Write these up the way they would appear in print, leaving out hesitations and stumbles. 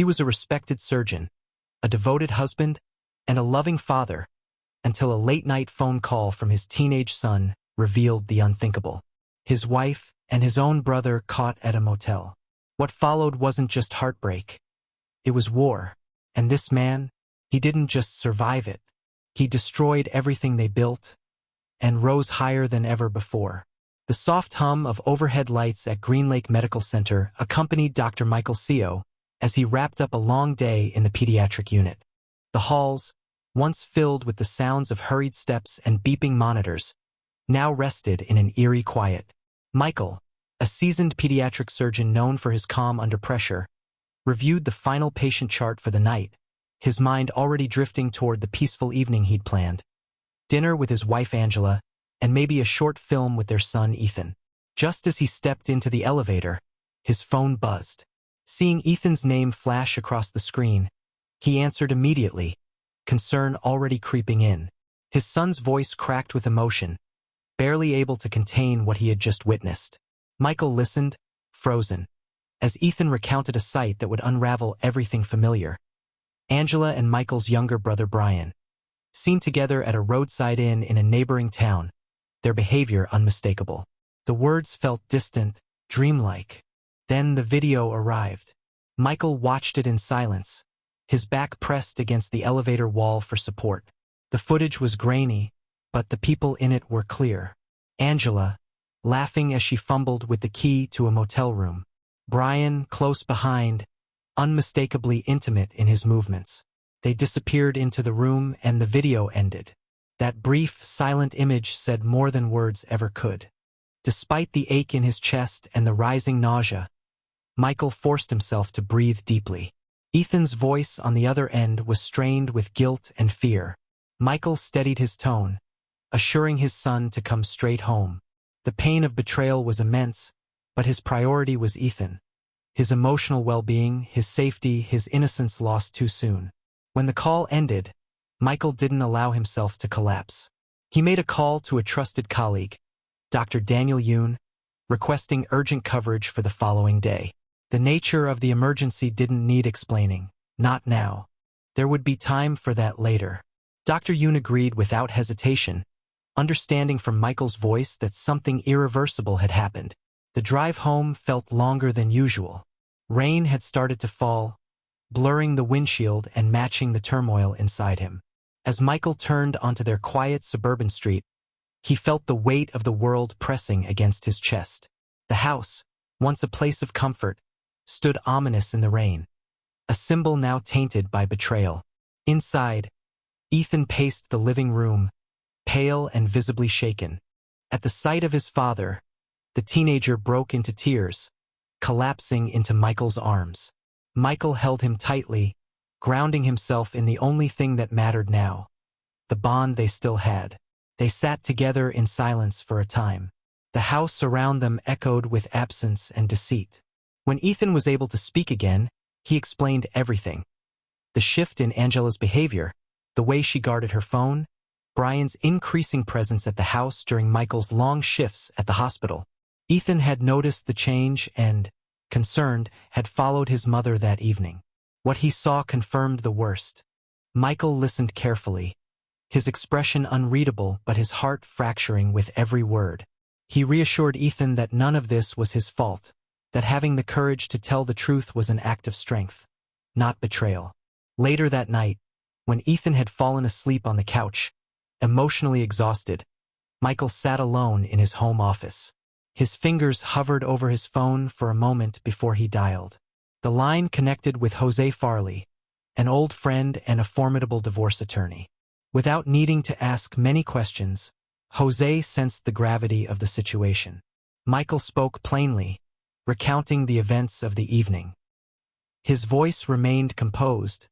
He was a respected surgeon, a devoted husband, and a loving father, until a late-night phone call from his teenage son revealed the unthinkable. His wife and his own brother caught at a motel. What followed wasn't just heartbreak. It was war. And this man, he didn't just survive it. He destroyed everything they built and rose higher than ever before. The soft hum of overhead lights at Green Lake Medical Center accompanied Dr. Michael Seo as he wrapped up a long day in the pediatric unit. The halls, once filled with the sounds of hurried steps and beeping monitors, now rested in an eerie quiet. Michael, a seasoned pediatric surgeon known for his calm under pressure, reviewed the final patient chart for the night, his mind already drifting toward the peaceful evening he'd planned. Dinner with his wife Angela, and maybe a short film with their son Ethan. Just as he stepped into the elevator, his phone buzzed. Seeing Ethan's name flash across the screen, he answered immediately, concern already creeping in. His son's voice cracked with emotion, barely able to contain what he had just witnessed. Michael listened, frozen, as Ethan recounted a sight that would unravel everything familiar. Angela and Michael's younger brother Brian, seen together at a roadside inn in a neighboring town, their behavior unmistakable. The words felt distant, dreamlike. Then the video arrived. Michael watched it in silence, his back pressed against the elevator wall for support. The footage was grainy, but the people in it were clear. Angela, laughing as she fumbled with the key to a motel room. Brian, close behind, unmistakably intimate in his movements. They disappeared into the room and the video ended. That brief, silent image said more than words ever could. Despite the ache in his chest and the rising nausea, Michael forced himself to breathe deeply. Ethan's voice on the other end was strained with guilt and fear. Michael steadied his tone, assuring his son to come straight home. The pain of betrayal was immense, but his priority was Ethan. His emotional well-being, his safety, his innocence lost too soon. When the call ended, Michael didn't allow himself to collapse. He made a call to a trusted colleague, Dr. Daniel Yoon, requesting urgent coverage for the following day. The nature of the emergency didn't need explaining. Not now. There would be time for that later. Dr. Yoon agreed without hesitation, understanding from Michael's voice that something irreversible had happened. The drive home felt longer than usual. Rain had started to fall, blurring the windshield and matching the turmoil inside him. As Michael turned onto their quiet suburban street, he felt the weight of the world pressing against his chest. The house, once a place of comfort, stood ominous in the rain, a symbol now tainted by betrayal. Inside, Ethan paced the living room, pale and visibly shaken. At the sight of his father, the teenager broke into tears, collapsing into Michael's arms. Michael held him tightly, grounding himself in the only thing that mattered now, the bond they still had. They sat together in silence for a time. The house around them echoed with absence and deceit. When Ethan was able to speak again, he explained everything. The shift in Angela's behavior, the way she guarded her phone, Brian's increasing presence at the house during Michael's long shifts at the hospital. Ethan had noticed the change and, concerned, had followed his mother that evening. What he saw confirmed the worst. Michael listened carefully, his expression unreadable but his heart fracturing with every word. He reassured Ethan that none of this was his fault, that having the courage to tell the truth was an act of strength, not betrayal. Later that night, when Ethan had fallen asleep on the couch, emotionally exhausted, Michael sat alone in his home office. His fingers hovered over his phone for a moment before he dialed. The line connected with Jose Farley, an old friend and a formidable divorce attorney. Without needing to ask many questions, Jose sensed the gravity of the situation. Michael spoke plainly, recounting the events of the evening. His voice remained composed,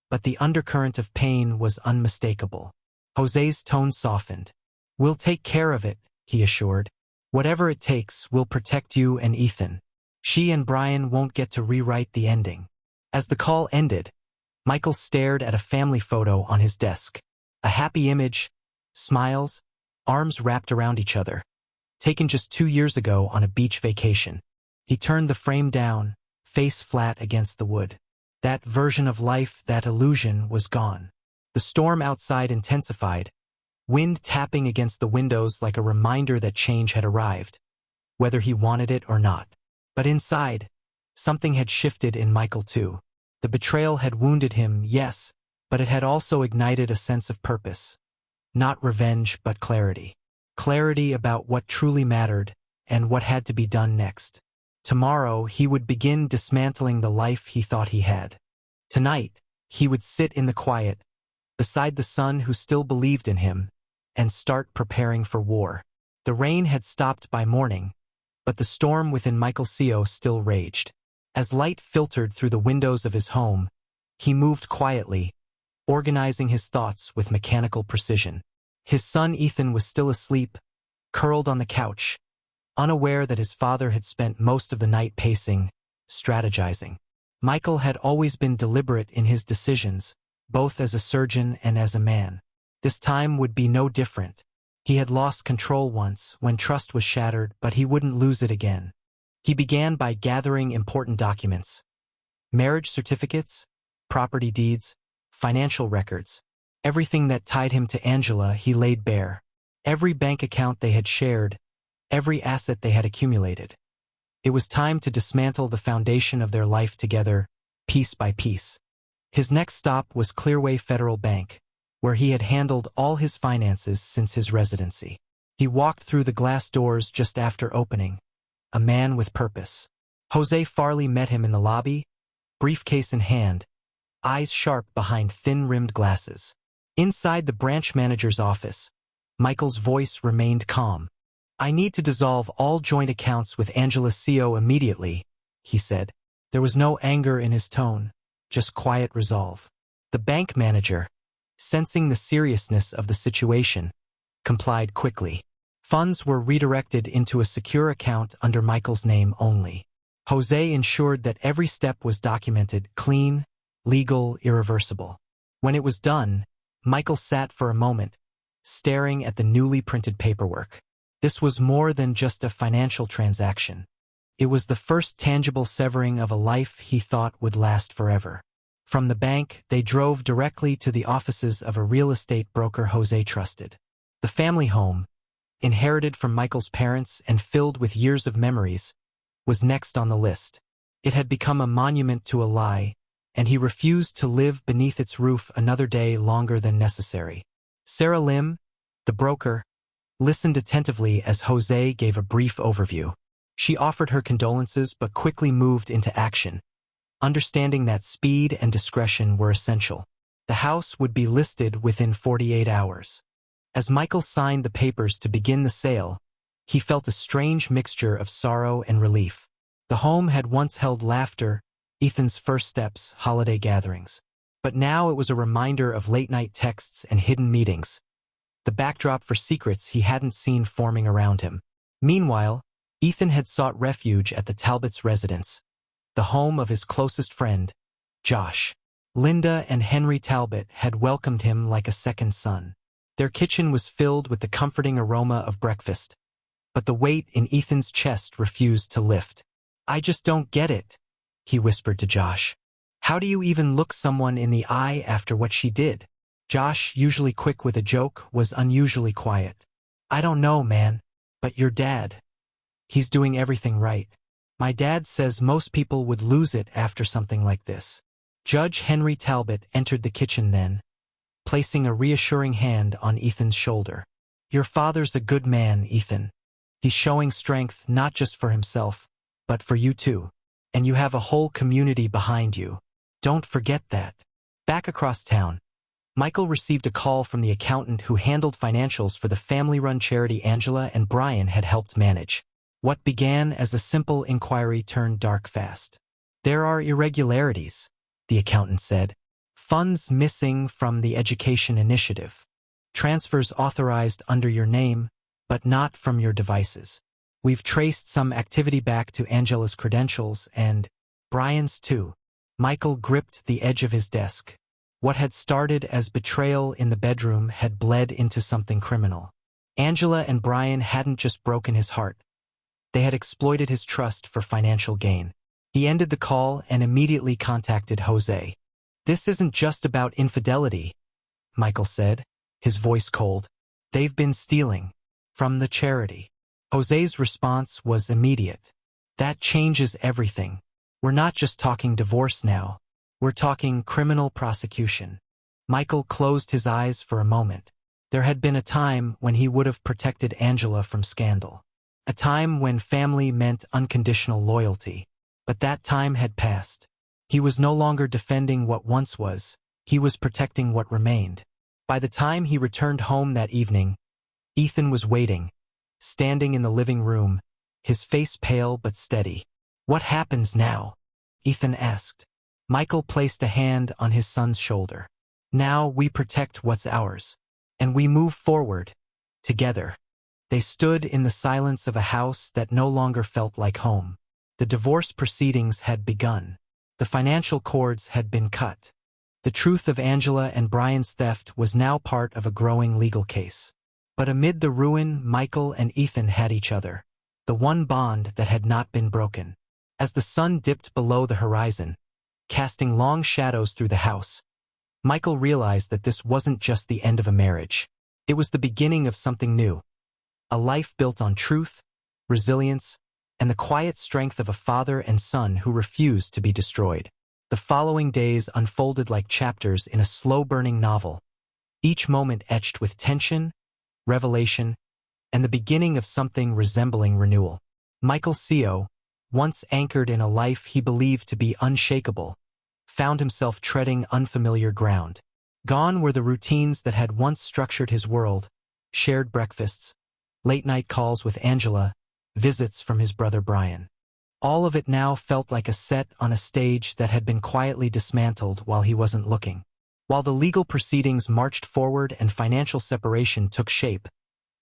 but the undercurrent of pain was unmistakable. Jose's tone softened. "We'll take care of it," he assured. "Whatever it takes, we'll protect you and Ethan. She and Brian won't get to rewrite the ending." As the call ended, Michael stared at a family photo on his desk. A happy image, smiles, arms wrapped around each other, taken just 2 years ago on a beach vacation. He turned the frame down, face flat against the wood. That version of life, that illusion, was gone. The storm outside intensified, wind tapping against the windows like a reminder that change had arrived, whether he wanted it or not. But inside, something had shifted in Michael too. The betrayal had wounded him, yes, but it had also ignited a sense of purpose. Not revenge, but clarity. Clarity about what truly mattered and what had to be done next. Tomorrow, he would begin dismantling the life he thought he had. Tonight, he would sit in the quiet, beside the son who still believed in him, and start preparing for war. The rain had stopped by morning, but the storm within Michael Seo still raged. As light filtered through the windows of his home, he moved quietly, organizing his thoughts with mechanical precision. His son Ethan was still asleep, curled on the couch, unaware that his father had spent most of the night pacing, strategizing. Michael had always been deliberate in his decisions, both as a surgeon and as a man. This time would be no different. He had lost control once when trust was shattered, but he wouldn't lose it again. He began by gathering important documents. Marriage certificates, property deeds, financial records. Everything that tied him to Angela he laid bare. Every bank account they had shared, every asset they had accumulated. It was time to dismantle the foundation of their life together, piece by piece. His next stop was Clearway Federal Bank, where he had handled all his finances since his residency. He walked through the glass doors just after opening, a man with purpose. Jose Farley met him in the lobby, briefcase in hand, eyes sharp behind thin-rimmed glasses. Inside the branch manager's office, Michael's voice remained calm. "I need to dissolve all joint accounts with Angela Seo immediately," he said. There was no anger in his tone, just quiet resolve. The bank manager, sensing the seriousness of the situation, complied quickly. Funds were redirected into a secure account under Michael's name only. Jose ensured that every step was documented, clean, legal, irreversible. When it was done, Michael sat for a moment, staring at the newly printed paperwork. This was more than just a financial transaction. It was the first tangible severing of a life he thought would last forever. From the bank, they drove directly to the offices of a real estate broker Jose trusted. The family home, inherited from Michael's parents and filled with years of memories, was next on the list. It had become a monument to a lie, and he refused to live beneath its roof another day longer than necessary. Sarah Lim, the broker, listened attentively as Jose gave a brief overview. She offered her condolences but quickly moved into action, understanding that speed and discretion were essential. The house would be listed within 48 hours. As Michael signed the papers to begin the sale, he felt a strange mixture of sorrow and relief. The home had once held laughter, Ethan's first steps, holiday gatherings. But now it was a reminder of late-night texts and hidden meetings, the backdrop for secrets he hadn't seen forming around him. Meanwhile, Ethan had sought refuge at the Talbots' residence, the home of his closest friend, Josh. Linda and Henry Talbot had welcomed him like a second son. Their kitchen was filled with the comforting aroma of breakfast, but the weight in Ethan's chest refused to lift. "I just don't get it," he whispered to Josh. "How do you even look someone in the eye after what she did?" Josh, usually quick with a joke, was unusually quiet. "I don't know, man, but your dad, he's doing everything right. My dad says most people would lose it after something like this." Judge Henry Talbot entered the kitchen then, placing a reassuring hand on Ethan's shoulder. "Your father's a good man, Ethan. He's showing strength not just for himself, but for you too. And you have a whole community behind you. Don't forget that." Back across town, Michael received a call from the accountant who handled financials for the family-run charity Angela and Brian had helped manage. What began as a simple inquiry turned dark fast. "There are irregularities," the accountant said. "Funds missing from the education initiative. Transfers authorized under your name, but not from your devices. We've traced some activity back to Angela's credentials and Brian's too." Michael gripped the edge of his desk. What had started as betrayal in the bedroom had bled into something criminal. Angela and Brian hadn't just broken his heart. They had exploited his trust for financial gain. He ended the call and immediately contacted Jose. "This isn't just about infidelity," Michael said, his voice cold. "They've been stealing from the charity." Jose's response was immediate. "That changes everything. We're not just talking divorce now. We're talking criminal prosecution." Michael closed his eyes for a moment. There had been a time when he would have protected Angela from scandal. A time when family meant unconditional loyalty. But that time had passed. He was no longer defending what once was. He was protecting what remained. By the time he returned home that evening, Ethan was waiting, standing in the living room, his face pale but steady. "What happens now?" Ethan asked. Michael placed a hand on his son's shoulder. "Now we protect what's ours. And we move forward, together." They stood in the silence of a house that no longer felt like home. The divorce proceedings had begun. The financial cords had been cut. The truth of Angela and Brian's theft was now part of a growing legal case. But amid the ruin, Michael and Ethan had each other, the one bond that had not been broken. As the sun dipped below the horizon, casting long shadows through the house, Michael realized that this wasn't just the end of a marriage. It was the beginning of something new. A life built on truth, resilience, and the quiet strength of a father and son who refused to be destroyed. The following days unfolded like chapters in a slow-burning novel, each moment etched with tension, revelation, and the beginning of something resembling renewal. Michael Seo, once anchored in a life he believed to be unshakable, found himself treading unfamiliar ground. Gone were the routines that had once structured his world: shared breakfasts, late-night calls with Angela, visits from his brother Brian. All of it now felt like a set on a stage that had been quietly dismantled while he wasn't looking. While the legal proceedings marched forward and financial separation took shape,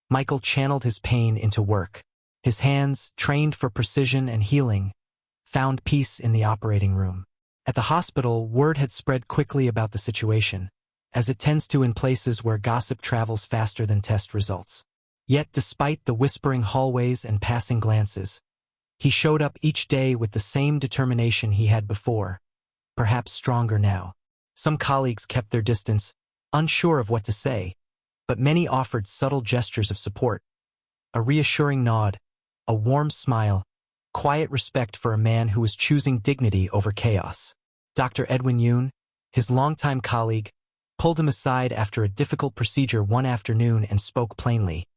Michael channeled his pain into work. His hands, trained for precision and healing, found peace in the operating room. At the hospital, word had spread quickly about the situation, as it tends to in places where gossip travels faster than test results. Yet despite the whispering hallways and passing glances, he showed up each day with the same determination he had before, perhaps stronger now. Some colleagues kept their distance, unsure of what to say, but many offered subtle gestures of support. A reassuring nod, a warm smile, quiet respect for a man who was choosing dignity over chaos. Dr. Edwin Yoon, his longtime colleague, pulled him aside after a difficult procedure one afternoon and spoke plainly.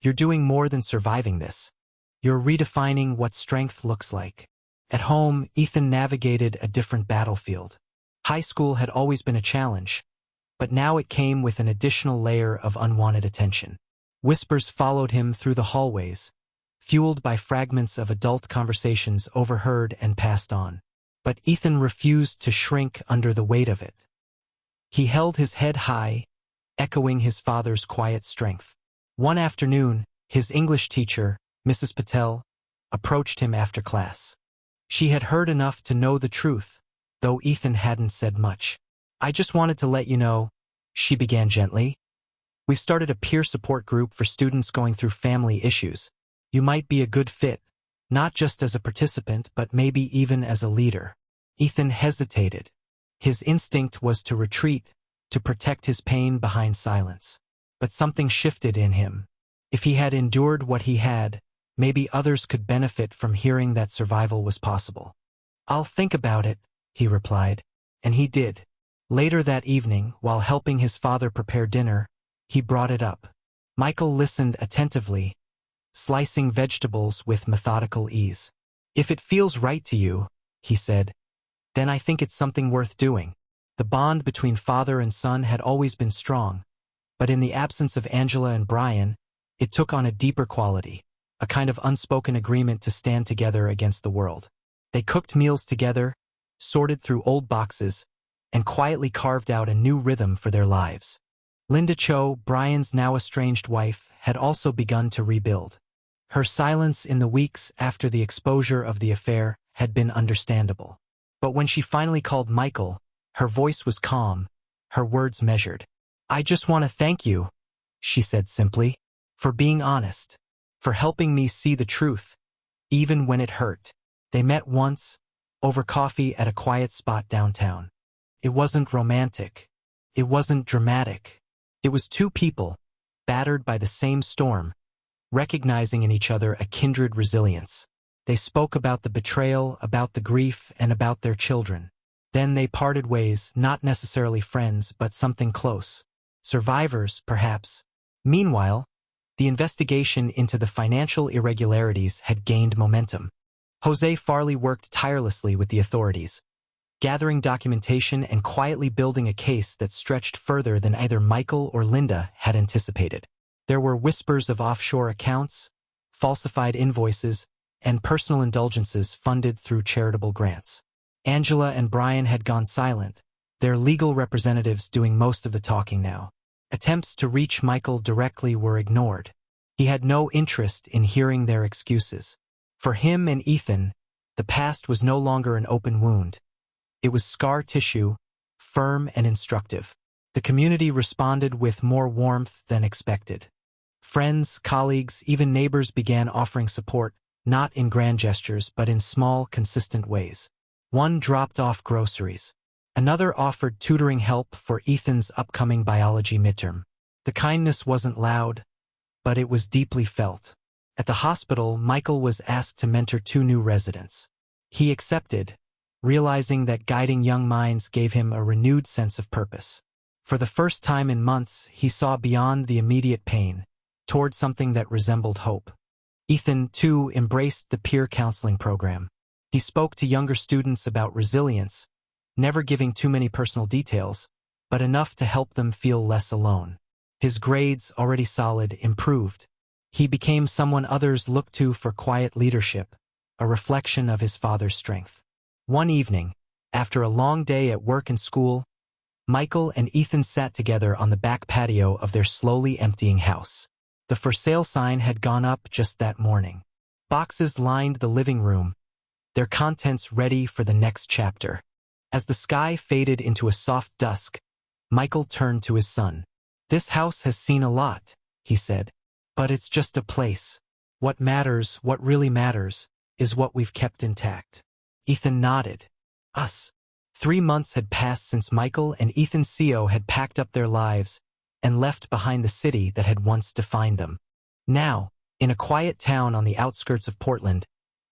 "You're doing more than surviving this. You're redefining what strength looks like." At home, Ethan navigated a different battlefield. High school had always been a challenge, but now it came with an additional layer of unwanted attention. Whispers followed him through the hallways, fueled by fragments of adult conversations overheard and passed on. But Ethan refused to shrink under the weight of it. He held his head high, echoing his father's quiet strength. One afternoon, his English teacher, Mrs. Patel, approached him after class. She had heard enough to know the truth, though Ethan hadn't said much. "I just wanted to let you know," she began gently. "We've started a peer support group for students going through family issues. You might be a good fit, not just as a participant but maybe even as a leader." Ethan hesitated. His instinct was to retreat, to protect his pain behind silence. But something shifted in him. If he had endured what he had, maybe others could benefit from hearing that survival was possible. "I'll think about it," he replied. And he did. Later that evening, while helping his father prepare dinner, he brought it up. Michael listened attentively, slicing vegetables with methodical ease. "If it feels right to you," he said, "then I think it's something worth doing." The bond between father and son had always been strong, but in the absence of Angela and Brian, it took on a deeper quality, a kind of unspoken agreement to stand together against the world. They cooked meals together, sorted through old boxes, and quietly carved out a new rhythm for their lives. Linda Cho, Brian's now estranged wife, had also begun to rebuild. Her silence in the weeks after the exposure of the affair had been understandable. But when she finally called Michael, her voice was calm, her words measured. "I just want to thank you," she said simply, "for being honest, for helping me see the truth, even when it hurt." They met once, over coffee at a quiet spot downtown. It wasn't romantic. It wasn't dramatic. It was two people, battered by the same storm, recognizing in each other a kindred resilience. They spoke about the betrayal, about the grief, and about their children. Then they parted ways, not necessarily friends, but something close. Survivors, perhaps. Meanwhile, the investigation into the financial irregularities had gained momentum. Jose Farley worked tirelessly with the authorities, gathering documentation and quietly building a case that stretched further than either Michael or Linda had anticipated. There were whispers of offshore accounts, falsified invoices, and personal indulgences funded through charitable grants. Angela and Brian had gone silent, their legal representatives doing most of the talking now. Attempts to reach Michael directly were ignored. He had no interest in hearing their excuses. For him and Ethan, the past was no longer an open wound. It was scar tissue, firm and instructive. The community responded with more warmth than expected. Friends, colleagues, even neighbors began offering support, not in grand gestures but in small, consistent ways. One dropped off groceries. Another offered tutoring help for Ethan's upcoming biology midterm. The kindness wasn't loud, but it was deeply felt. At the hospital, Michael was asked to mentor 2 new residents. He accepted, realizing that guiding young minds gave him a renewed sense of purpose. For the first time in months, he saw beyond the immediate pain, toward something that resembled hope. Ethan, too, embraced the peer counseling program. He spoke to younger students about resilience, never giving too many personal details, but enough to help them feel less alone. His grades, already solid, improved. He became someone others looked to for quiet leadership, a reflection of his father's strength. One evening, after a long day at work and school, Michael and Ethan sat together on the back patio of their slowly emptying house. The for sale sign had gone up just that morning. Boxes lined the living room, their contents ready for the next chapter. As the sky faded into a soft dusk, Michael turned to his son. "This house has seen a lot," he said. "But it's just a place. What matters, what really matters, is what we've kept intact." Ethan nodded. Us. 3 months had passed since Michael and Ethan Co. had packed up their lives and left behind the city that had once defined them. Now, in a quiet town on the outskirts of Portland,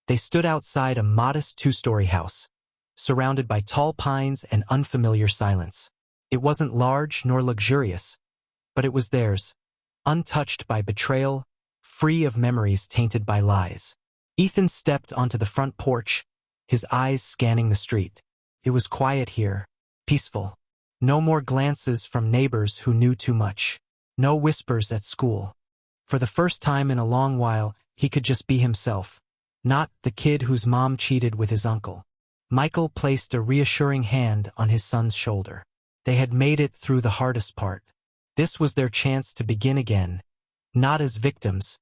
they stood outside a modest 2-story house, surrounded by tall pines and unfamiliar silence. It wasn't large nor luxurious, but it was theirs, untouched by betrayal, free of memories tainted by lies. Ethan stepped onto the front porch, his eyes scanning the street. It was quiet here, peaceful. No more glances from neighbors who knew too much. No whispers at school. For the first time in a long while, he could just be himself. Not the kid whose mom cheated with his uncle. Michael placed a reassuring hand on his son's shoulder. They had made it through the hardest part. This was their chance to begin again, not as victims,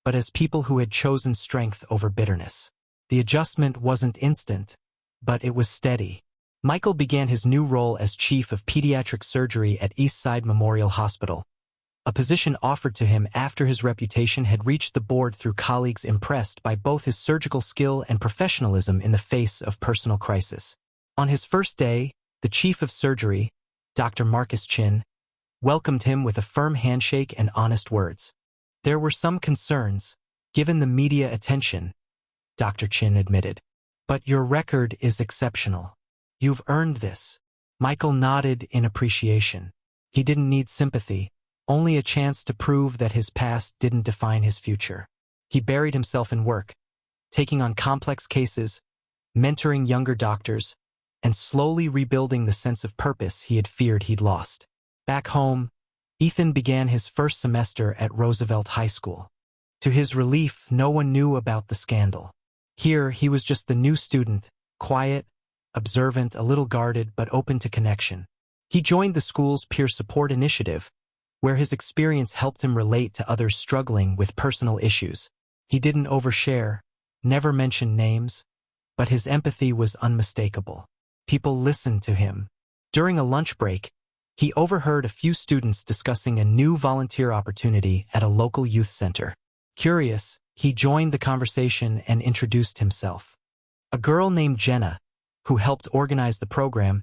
but as people who had chosen strength over bitterness. The adjustment wasn't instant, but it was steady. Michael began his new role as chief of pediatric surgery at Eastside Memorial Hospital, a position offered to him after his reputation had reached the board through colleagues impressed by both his surgical skill and professionalism in the face of personal crisis. On his first day, the chief of surgery, Dr. Marcus Chin, welcomed him with a firm handshake and honest words. There were some concerns, given the media attention, Dr. Chin admitted. But your record is exceptional. You've earned this. Michael nodded in appreciation. He didn't need sympathy, only a chance to prove that his past didn't define his future. He buried himself in work, taking on complex cases, mentoring younger doctors, and slowly rebuilding the sense of purpose he had feared he'd lost. Back home, Ethan began his first semester at Roosevelt High School. To his relief, no one knew about the scandal. Here, he was just the new student, quiet, observant, a little guarded, but open to connection. He joined the school's peer support initiative, where his experience helped him relate to others struggling with personal issues. He didn't overshare, never mention names, but his empathy was unmistakable. People listened to him. During a lunch break, he overheard a few students discussing a new volunteer opportunity at a local youth center. Curious, he joined the conversation and introduced himself. A girl named Jenna, who helped organize the program,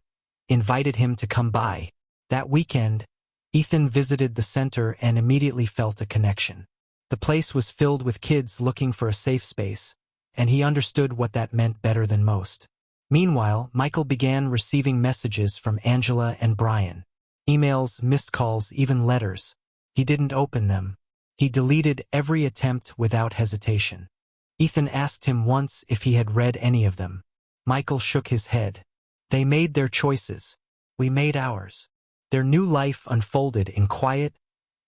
invited him to come by. That weekend, Ethan visited the center and immediately felt a connection. The place was filled with kids looking for a safe space, and he understood what that meant better than most. Meanwhile, Michael began receiving messages from Angela and Brian. Emails, missed calls, even letters. He didn't open them. He deleted every attempt without hesitation. Ethan asked him once if he had read any of them. Michael shook his head. They made their choices. We made ours. Their new life unfolded in quiet,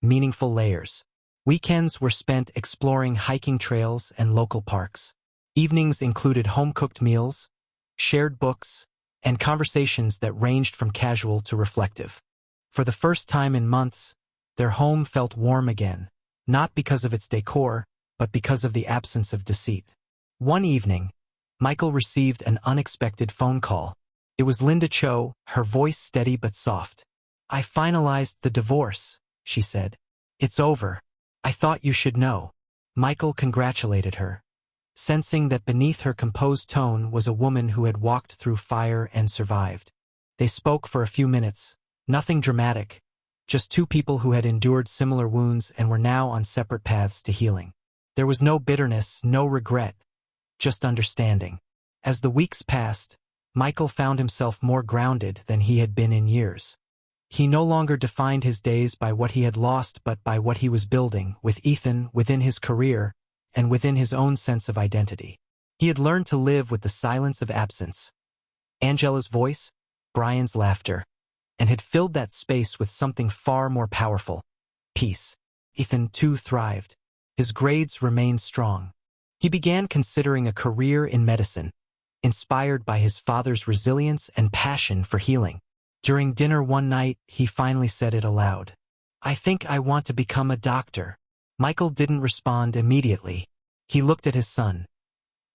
meaningful layers. Weekends were spent exploring hiking trails and local parks. Evenings included home-cooked meals, shared books, and conversations that ranged from casual to reflective. For the first time in months, their home felt warm again, not because of its decor, but because of the absence of deceit. One evening, Michael received an unexpected phone call. It was Linda Cho, her voice steady but soft. "I finalized the divorce," she said. "It's over. I thought you should know." Michael congratulated her, sensing that beneath her composed tone was a woman who had walked through fire and survived. They spoke for a few minutes, nothing dramatic, just two people who had endured similar wounds and were now on separate paths to healing. There was no bitterness, no regret, just understanding. As the weeks passed, Michael found himself more grounded than he had been in years. He no longer defined his days by what he had lost but by what he was building, with Ethan, within his career, and within his own sense of identity. He had learned to live with the silence of absence, Angela's voice, Brian's laughter, and had filled that space with something far more powerful: peace. Ethan, too, thrived. His grades remained strong. He began considering a career in medicine, inspired by his father's resilience and passion for healing. During dinner one night, he finally said it aloud. "I think I want to become a doctor." Michael didn't respond immediately. He looked at his son.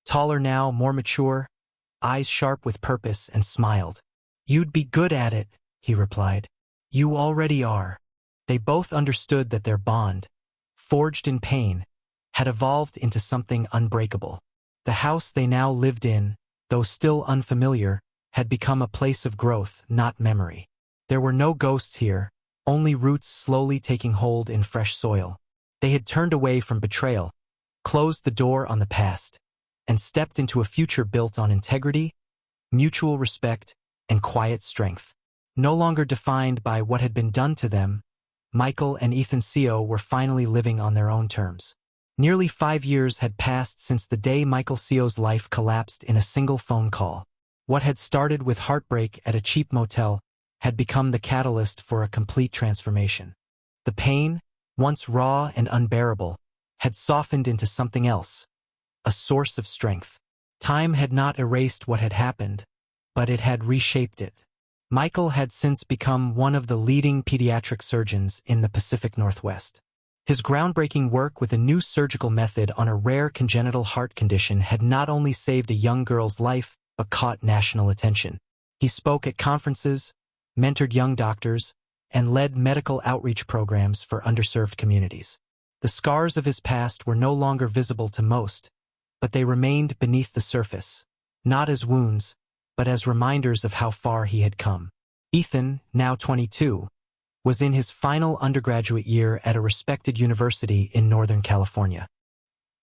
Taller now, more mature, eyes sharp with purpose, and smiled. "You'd be good at it," he replied. "You already are." They both understood that their bond, forged in pain, had evolved into something unbreakable. The house they now lived in, though still unfamiliar, had become a place of growth, not memory. There were no ghosts here, only roots slowly taking hold in fresh soil. They had turned away from betrayal, closed the door on the past, and stepped into a future built on integrity, mutual respect, and quiet strength. No longer defined by what had been done to them, Michael and Ethan Seo were finally living on their own terms. Nearly 5 years had passed since the day Michael Seo's life collapsed in a single phone call. What had started with heartbreak at a cheap motel had become the catalyst for a complete transformation. The pain, once raw and unbearable, had softened into something else, a source of strength. Time had not erased what had happened, but it had reshaped it. Michael had since become one of the leading pediatric surgeons in the Pacific Northwest. His groundbreaking work with a new surgical method on a rare congenital heart condition had not only saved a young girl's life, but caught national attention. He spoke at conferences, mentored young doctors, and led medical outreach programs for underserved communities. The scars of his past were no longer visible to most, but they remained beneath the surface, not as wounds, but as reminders of how far he had come. Ethan, now 22, was in his final undergraduate year at a respected university in Northern California.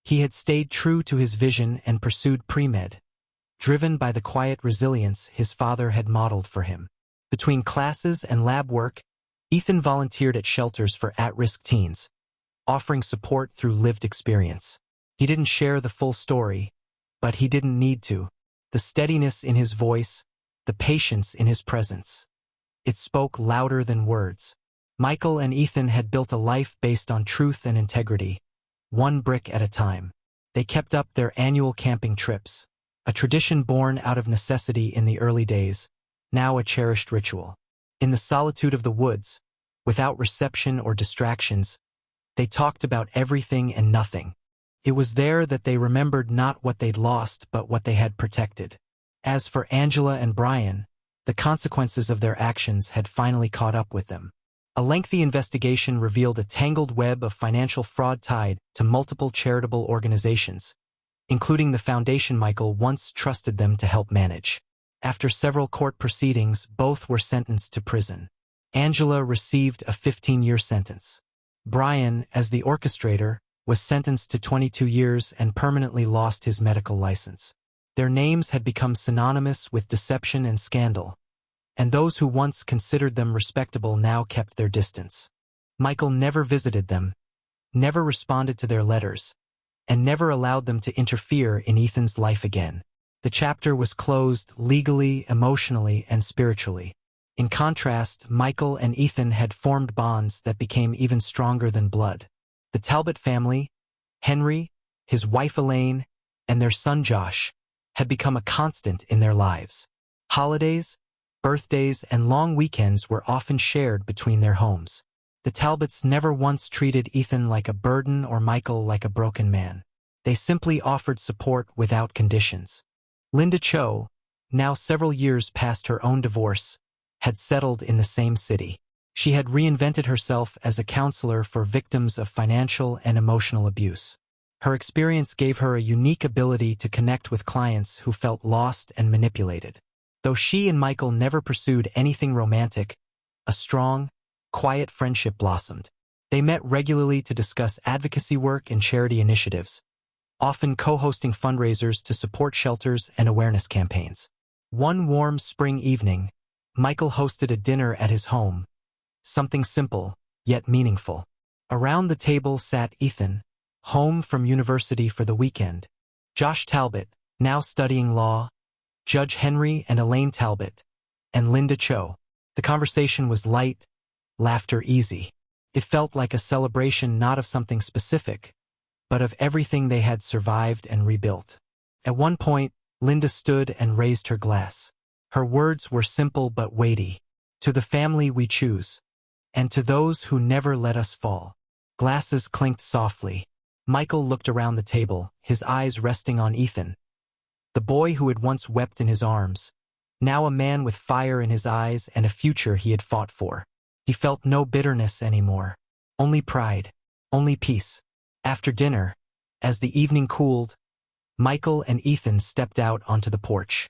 He had stayed true to his vision and pursued pre-med, driven by the quiet resilience his father had modeled for him. Between classes and lab work, Ethan volunteered at shelters for at-risk teens, offering support through lived experience. He didn't share the full story, but he didn't need to. The steadiness in his voice, the patience in his presence. It spoke louder than words. Michael and Ethan had built a life based on truth and integrity, one brick at a time. They kept up their annual camping trips, a tradition born out of necessity in the early days, now a cherished ritual. In the solitude of the woods, without reception or distractions, they talked about everything and nothing. It was there that they remembered not what they'd lost but what they had protected. As for Angela and Brian, the consequences of their actions had finally caught up with them. A lengthy investigation revealed a tangled web of financial fraud tied to multiple charitable organizations, including the foundation Michael once trusted them to help manage. After several court proceedings, both were sentenced to prison. Angela received a 15-year sentence. Brian, as the orchestrator, was sentenced to 22 years and permanently lost his medical license. Their names had become synonymous with deception and scandal, and those who once considered them respectable now kept their distance. Michael never visited them, never responded to their letters, and never allowed them to interfere in Ethan's life again. The chapter was closed legally, emotionally, and spiritually. In contrast, Michael and Ethan had formed bonds that became even stronger than blood. The Talbot family, Henry, his wife Elaine, and their son Josh, had become a constant in their lives. Holidays, birthdays, and long weekends were often shared between their homes. The Talbots never once treated Ethan like a burden or Michael like a broken man. They simply offered support without conditions. Linda Cho, now several years past her own divorce, had settled in the same city. She had reinvented herself as a counselor for victims of financial and emotional abuse. Her experience gave her a unique ability to connect with clients who felt lost and manipulated. Though she and Michael never pursued anything romantic, a strong, quiet friendship blossomed. They met regularly to discuss advocacy work and charity initiatives, often co-hosting fundraisers to support shelters and awareness campaigns. One warm spring evening, Michael hosted a dinner at his home, something simple, yet meaningful. Around the table sat Ethan, home from university for the weekend, Josh Talbot, now studying law, Judge Henry and Elaine Talbot, and Linda Cho. The conversation was light, laughter easy. It felt like a celebration not of something specific, but of everything they had survived and rebuilt. At one point, Linda stood and raised her glass. Her words were simple but weighty. To the family we choose, and to those who never let us fall. Glasses clinked softly. Michael looked around the table, his eyes resting on Ethan, the boy who had once wept in his arms, now a man with fire in his eyes and a future he had fought for. He felt no bitterness anymore, only pride, only peace. After dinner, as the evening cooled, Michael and Ethan stepped out onto the porch.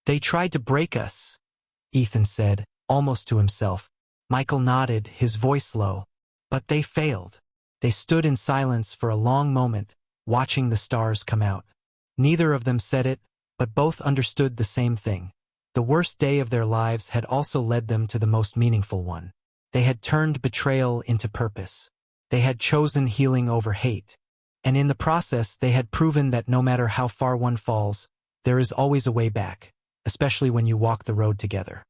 "They tried to break us," Ethan said, almost to himself. Michael nodded, his voice low. "But they failed." They stood in silence for a long moment, watching the stars come out. Neither of them said it, but both understood the same thing. The worst day of their lives had also led them to the most meaningful one. They had turned betrayal into purpose. They had chosen healing over hate. And in the process, they had proven that no matter how far one falls, there is always a way back, especially when you walk the road together.